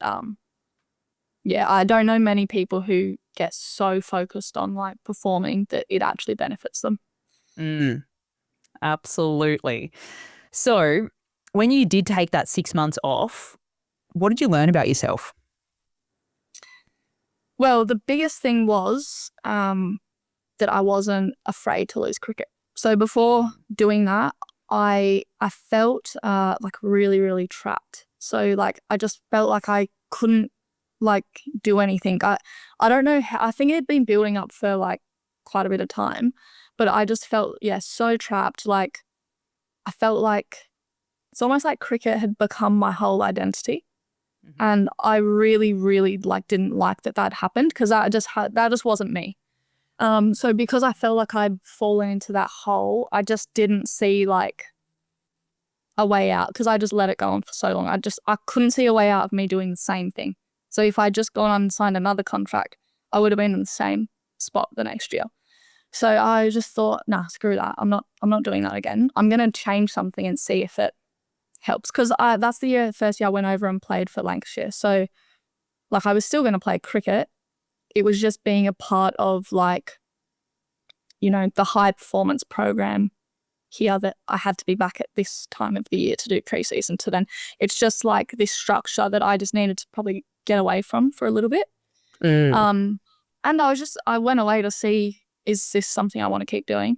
Speaker 2: yeah, I don't know many people who get so focused on like performing that it actually benefits them.
Speaker 1: Absolutely. So when you did take that 6 months off, what did you learn about yourself?
Speaker 2: Well, the biggest thing was that I wasn't afraid to lose cricket. So before doing that, I felt like really, really trapped. So like I just felt like I couldn't like do anything. I don't know how, I think it had been building up for like quite a bit of time, but I just felt so trapped. Like I felt like it's almost like cricket had become my whole identity. And I really, really like didn't like that happened, because that just wasn't me. So because I felt like I'd fallen into that hole, I just didn't see like a way out, because I just let it go on for so long. I couldn't see a way out of me doing the same thing. So if I'd just gone on and signed another contract, I would have been in the same spot the next year. So I just thought, nah, screw that. I'm not doing that again. I'm gonna change something and see if it helps, because that's the first year I went over and played for Lancashire. So like I was still going to play cricket. It was just being a part of like, the high performance program here, that I had to be back at this time of the year to do preseason. So then it's just like this structure that I just needed to probably get away from for a little bit. And I went away to see, is this something I want to keep doing?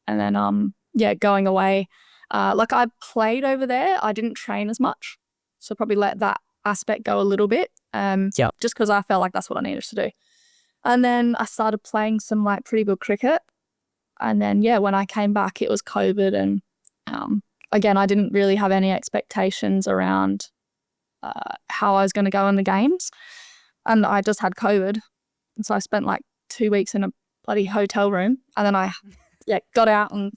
Speaker 2: And then going away. Like I played over there, I didn't train as much, so probably let that aspect go a little bit. Just because I felt like that's what I needed to do. And then I started playing some like pretty good cricket. And then when I came back, it was COVID, and again, I didn't really have any expectations around how I was going to go in the games, and I just had COVID, and so I spent like 2 weeks in a bloody hotel room, and then I got out and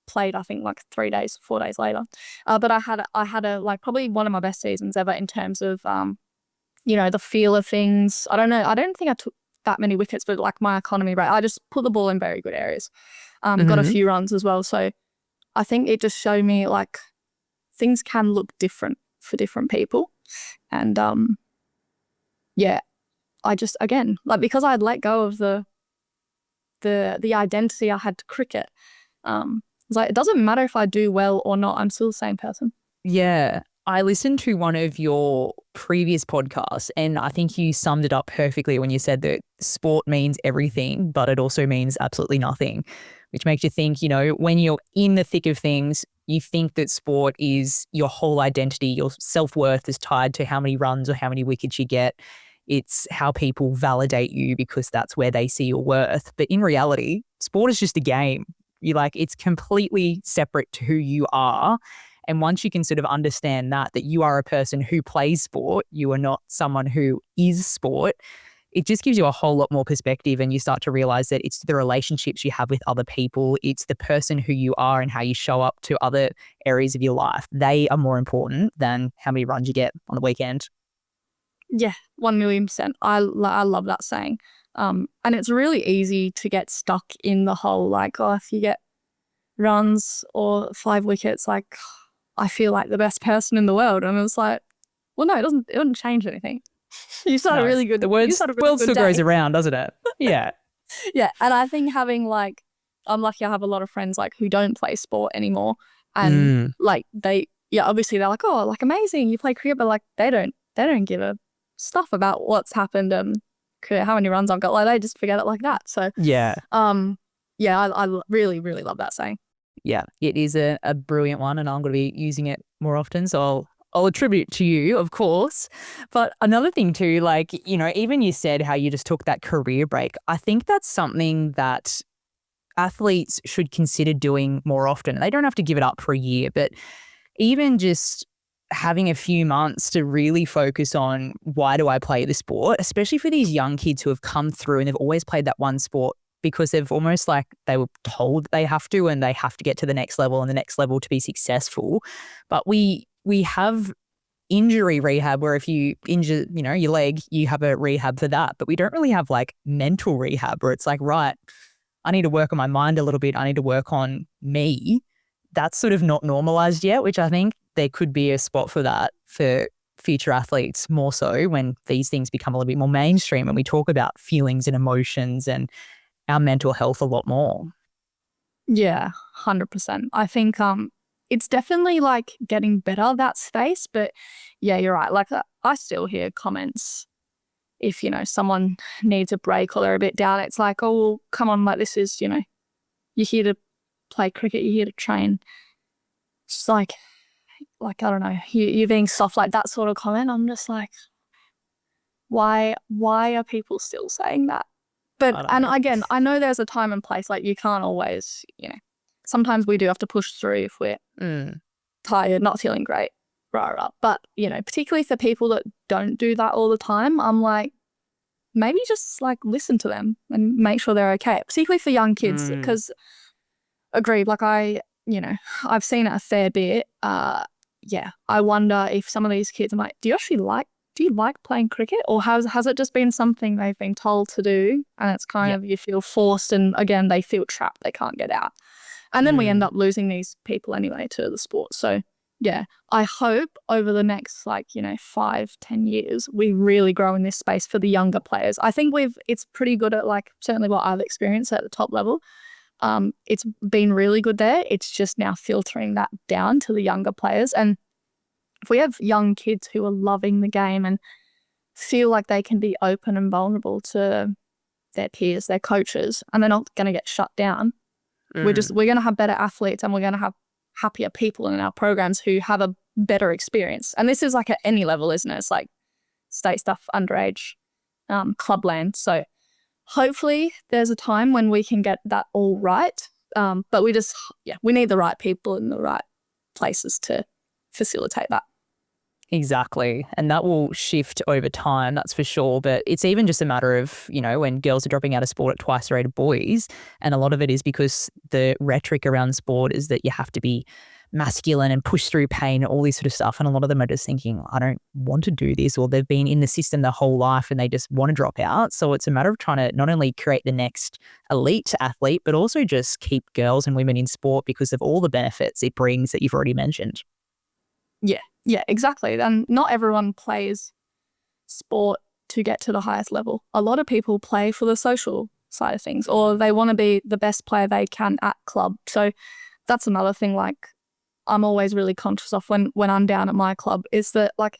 Speaker 2: played, I think like 4 days later. But I had a like probably one of my best seasons ever in terms of the feel of things. I don't think I took that many wickets, but like my economy rate, I just put the ball in very good areas. Got a few runs as well. So I think it just showed me like things can look different for different people. And I just, again, like because I'd let go of the identity I had to cricket, it's like, it doesn't matter if I do well or not, I'm still the same person.
Speaker 1: Yeah. I listened to one of your previous podcasts, and I think you summed it up perfectly when you said that sport means everything, but it also means absolutely nothing, which makes you think, when you're in the thick of things, you think that sport is your whole identity. Your self-worth is tied to how many runs or how many wickets you get. It's how people validate you because that's where they see your worth. But in reality, sport is just a game. It's completely separate to who you are. And once you can sort of understand that you are a person who plays sport, you are not someone who is sport, it just gives you a whole lot more perspective, and you start to realize that it's the relationships you have with other people. It's the person who you are and how you show up to other areas of your life. They are more important than how many runs you get on the weekend.
Speaker 2: Yeah, 1,000,000%. I love that saying. And it's really easy to get stuck in the whole like, if you get runs or 5 wickets, like I feel like the best person in the world. And it was like, well, no, it doesn't change anything. You start a really good.
Speaker 1: The world still goes around, doesn't it? Yeah.
Speaker 2: Yeah, and I think having like, I'm lucky I have a lot of friends like who don't play sport anymore, and like obviously they're like, oh, like amazing, you play cricket, but like they don't give a stuff about what's happened and how many runs I've got. Like they just forget it like that. So I really, really love that saying.
Speaker 1: Yeah, it is a brilliant one, and I'm going to be using it more often. So I'll attribute to you, of course. But another thing too, like, even you said how you just took that career break. I think that's something that athletes should consider doing more often. They don't have to give it up for a year, but even just having a few months to really focus on, why do I play the sport? Especially for these young kids who have come through and they've always played that one sport because they've almost like they were told they have to, and they have to get to the next level and the next level to be successful. But we have injury rehab where if you injure, your leg, you have a rehab for that. But we don't really have like mental rehab where it's like, right, I need to work on my mind a little bit. I need to work on me that's sort of not normalized yet, which I think there could be a spot for that for future athletes more so when these things become a little bit more mainstream and we talk about feelings and emotions and our mental health a lot more.
Speaker 2: Yeah, 100%. I think it's definitely like getting better, that space. But yeah, you're right. Like I still hear comments if, someone needs a break or they're a bit down. It's like, oh, well, come on, like this is, you're here to play cricket, you're here to train. It's like I don't know, you're being soft, like that sort of comment. I'm just like, why are people still saying that? But, and again, I know there's a time and place, like you can't always, sometimes we do have to push through if we're tired, not feeling great, rah. But, particularly for people that don't do that all the time, I'm like, maybe just like listen to them and make sure they're okay, particularly for young kids, because agreed, like I've seen it a fair bit. Yeah, I wonder if some of these kids, I'm like, do you like playing cricket, or has it just been something they've been told to do and it's kind of, you feel forced, and again, they feel trapped, they can't get out. And then we end up losing these people anyway to the sport. So yeah, I hope over the next 5-10 years, we really grow in this space for the younger players. I think it's pretty good at certainly what I've experienced at the top level. It's been really good there. It's just now filtering that down to the younger players. And if we have young kids who are loving the game and feel like they can be open and vulnerable to their peers, their coaches, and they're not going to get shut down, we're going to have better athletes, and we're going to have happier people in our programs who have a better experience. And this is like at any level, isn't it? It's like state stuff, underage, clubland. So hopefully there's a time when we can get that all right. But we need the right people in the right places to facilitate that.
Speaker 1: Exactly. And that will shift over time, that's for sure. But it's even just a matter of, when girls are dropping out of sport at twice the rate of boys. And a lot of it is because the rhetoric around sport is that you have to be masculine and push through pain, all this sort of stuff. And a lot of them are just thinking, I don't want to do this, or they've been in the system their whole life and they just want to drop out. So it's a matter of trying to not only create the next elite athlete, but also just keep girls and women in sport because of all the benefits it brings that you've already mentioned.
Speaker 2: Yeah, exactly. And not everyone plays sport to get to the highest level. A lot of people play for the social side of things, or they want to be the best player they can at club. So that's another thing, I'm always really conscious of when I'm down at my club, is that why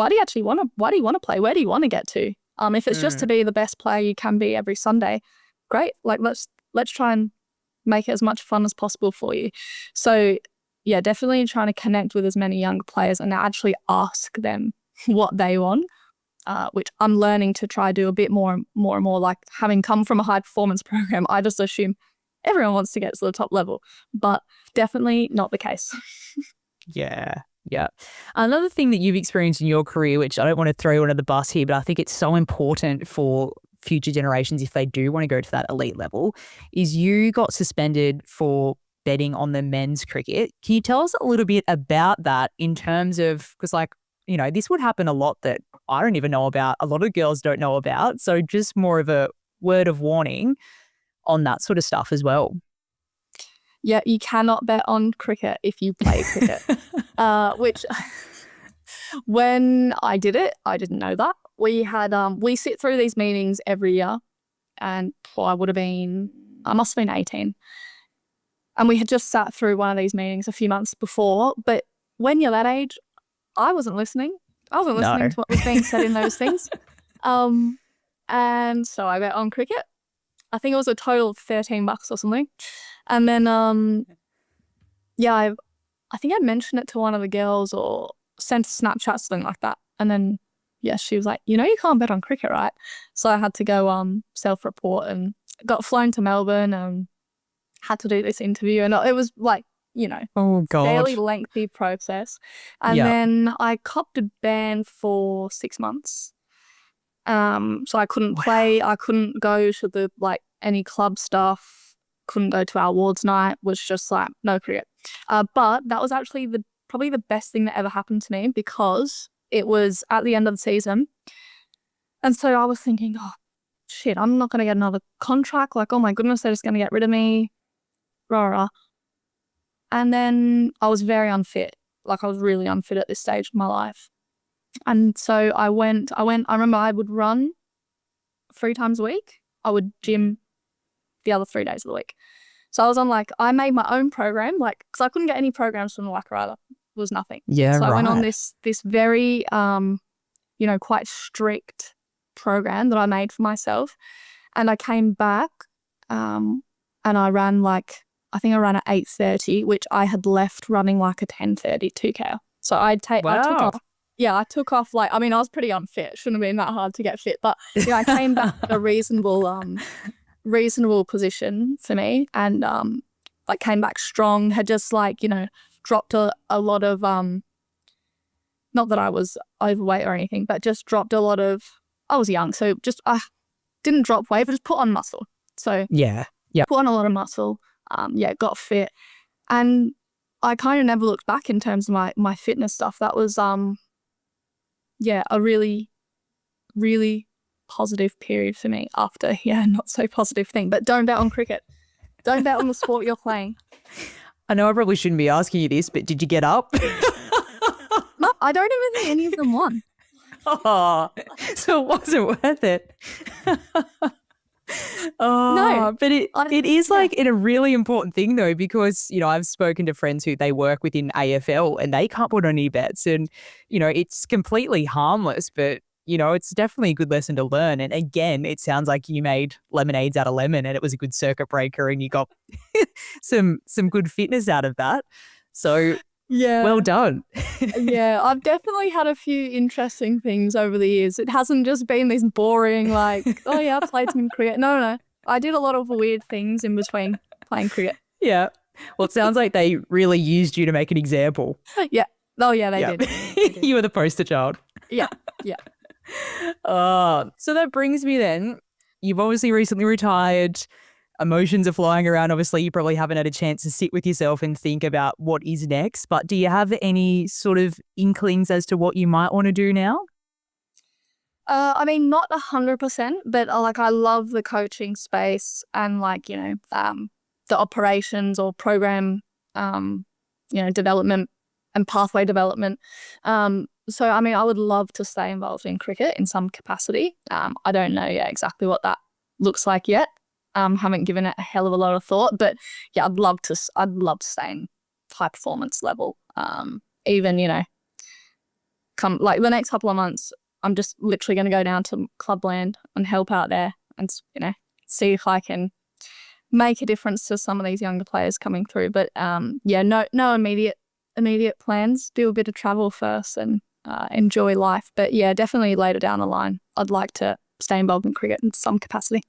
Speaker 2: do you actually want to play? Where do you want to get to? If it's just to be the best player you can be every Sunday, great. Let's try and make it as much fun as possible for you. So yeah, definitely trying to connect with as many young players and actually ask them what they want, which I'm learning to try do a bit more and more. Like, having come from a high performance program, I just assume everyone wants to get to the top level, but definitely not the case.
Speaker 1: Yeah. Another thing that you've experienced in your career, which I don't want to throw you under the bus here, but I think it's so important for future generations if they do want to go to that elite level, is you got suspended for betting on the men's cricket. Can you tell us a little bit about that in terms of, because this would happen a lot that I don't even know about, a lot of girls don't know about. So just more of a word of warning on that sort of stuff as well.
Speaker 2: Yeah, you cannot bet on cricket if you play cricket, which when I did it, I didn't know that. We had, we sit through these meetings every year, and I must have been 18. And we had just sat through one of these meetings a few months before. But when you're that age, I wasn't listening. I wasn't listening to what was being said in those things. And so I bet on cricket. I think it was a total of $13 or something. And then, I think I mentioned it to one of the girls or sent a Snapchat, something like that. And then, she was like, you can't bet on cricket, right? So I had to go self-report and got flown to Melbourne and had to do this interview. And it was
Speaker 1: oh God,
Speaker 2: fairly lengthy process. And then I copped a ban for 6 months. So I couldn't play. I couldn't go to the any club stuff. Couldn't go to our awards night. Was just no cricket. But that was actually probably the best thing that ever happened to me, because it was at the end of the season, and so I was thinking, oh shit, I'm not gonna get another contract. Oh my goodness, they're just gonna get rid of me. Rah. And then I was very unfit. Like I was really unfit at this stage of my life. And so I remember I would run 3 times a week. I would gym the other 3 days of the week. So I was on I made my own program, because I couldn't get any programs from the Wacker either. It was nothing.
Speaker 1: Yeah,
Speaker 2: so
Speaker 1: right.
Speaker 2: I went on this very, quite strict program that I made for myself. And I came back and I ran I think I ran at 8:30, which I had left running a 10:30 2K. So I took off. Yeah, I took off I was pretty unfit. Shouldn't have been that hard to get fit. But I came back at a reasonable position for me, and came back strong. Had just dropped a lot of not that I was overweight or anything, but just dropped a lot of. I was young, so just I didn't drop weight, but just put on muscle. So
Speaker 1: yeah,
Speaker 2: put on a lot of muscle. Got fit, and I kind of never looked back in terms of my fitness stuff. That was a really, really positive period for me after not so positive thing. But don't bet on cricket. Don't bet on the sport you're playing.
Speaker 1: I know I probably shouldn't be asking you this, but did you get up?
Speaker 2: No, I don't even think any of them won.
Speaker 1: Oh, so it wasn't worth it. No, but it is in a really important thing though, because, I've spoken to friends who they work within AFL and they can't put on any bets, and, it's completely harmless, but, it's definitely a good lesson to learn. And again, it sounds like you made lemonades out of lemon and it was a good circuit breaker and you got some good fitness out of that. So yeah, well done.
Speaker 2: Yeah, I've definitely had a few interesting things over the years. It hasn't just been this boring I played some cricket. No. I did a lot of weird things in between playing cricket.
Speaker 1: Yeah. Well, it sounds like they really used you to make an example.
Speaker 2: Yeah. Oh, yeah, they did.
Speaker 1: You were the poster child.
Speaker 2: Yeah.
Speaker 1: So that brings me then, you've obviously recently retired. Emotions are flying around. Obviously, you probably haven't had a chance to sit with yourself and think about what is next. But do you have any sort of inklings as to what you might want to do now?
Speaker 2: Not 100%, but I love the coaching space and the operations or program, development and pathway development. So I would love to stay involved in cricket in some capacity. I don't know exactly what that looks like yet. Haven't given it a hell of a lot of thought, but yeah, I'd love to stay in high performance level. Even, come the next couple of months, I'm just literally going to go down to Clubland and help out there and, see if I can make a difference to some of these younger players coming through. But no immediate plans. Do a bit of travel first and enjoy life. But yeah, definitely later down the line, I'd like to stay involved in cricket in some capacity.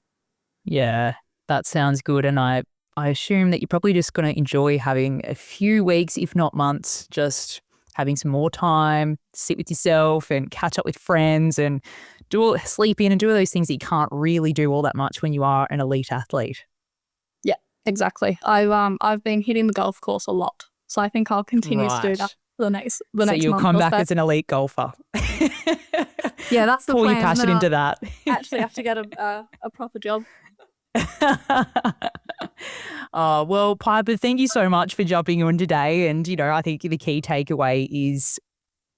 Speaker 1: Yeah, that sounds good. And I assume that you're probably just going to enjoy having a few weeks, if not months, just having some more time, sit with yourself and catch up with friends and sleep in and do all those things that you can't really do all that much when you are an elite athlete.
Speaker 2: Yeah, exactly. I've been hitting the golf course a lot, so I think I'll continue to do that for the next month. So
Speaker 1: you'll come back as an elite golfer.
Speaker 2: Yeah, that's the
Speaker 1: plan. Pour your passion
Speaker 2: into
Speaker 1: that.
Speaker 2: Actually have to get a proper job.
Speaker 1: Oh, well, Piepa, thank you so much for jumping on today. And, I think the key takeaway is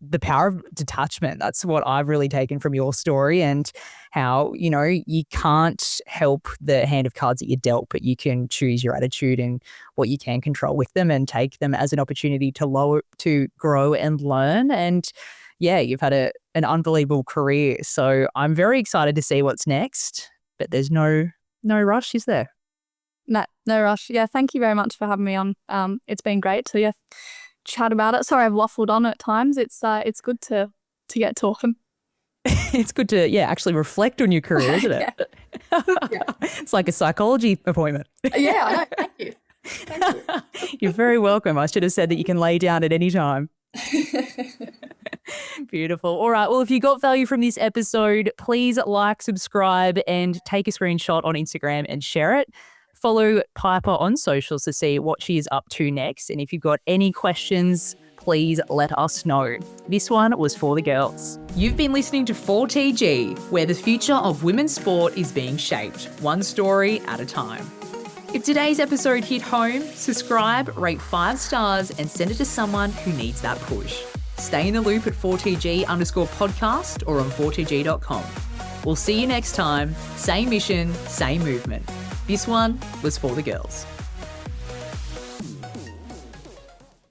Speaker 1: the power of detachment. That's what I've really taken from your story, and how, you can't help the hand of cards that you're dealt, but you can choose your attitude and what you can control with them and take them as an opportunity to grow and learn. And yeah, you've had an unbelievable career. So I'm very excited to see what's next, but there's no rush, is there?
Speaker 2: No rush. Yeah, thank you very much for having me on. It's been great to chat about it. Sorry I've waffled on at times. It's good to get talking.
Speaker 1: It's good to actually reflect on your career, isn't it? Yeah. It's like a psychology appointment.
Speaker 2: Yeah, I know. Thank you. Thank you.
Speaker 1: You're very welcome. I should have said that you can lay down at any time. Beautiful. All right. Well, if you got value from this episode, please like, subscribe, and take a screenshot on Instagram and share it. Follow Piepa on socials to see what she is up to next. And if you've got any questions, please let us know. This one was for the girls. You've been listening to 4TG, where the future of women's sport is being shaped, one story at a time. If today's episode hit home, subscribe, rate 5 stars, and send it to someone who needs that push. Stay in the loop at 4TG_podcast or on 4TG.com. We'll see you next time. Same mission, same movement. This one was for the girls.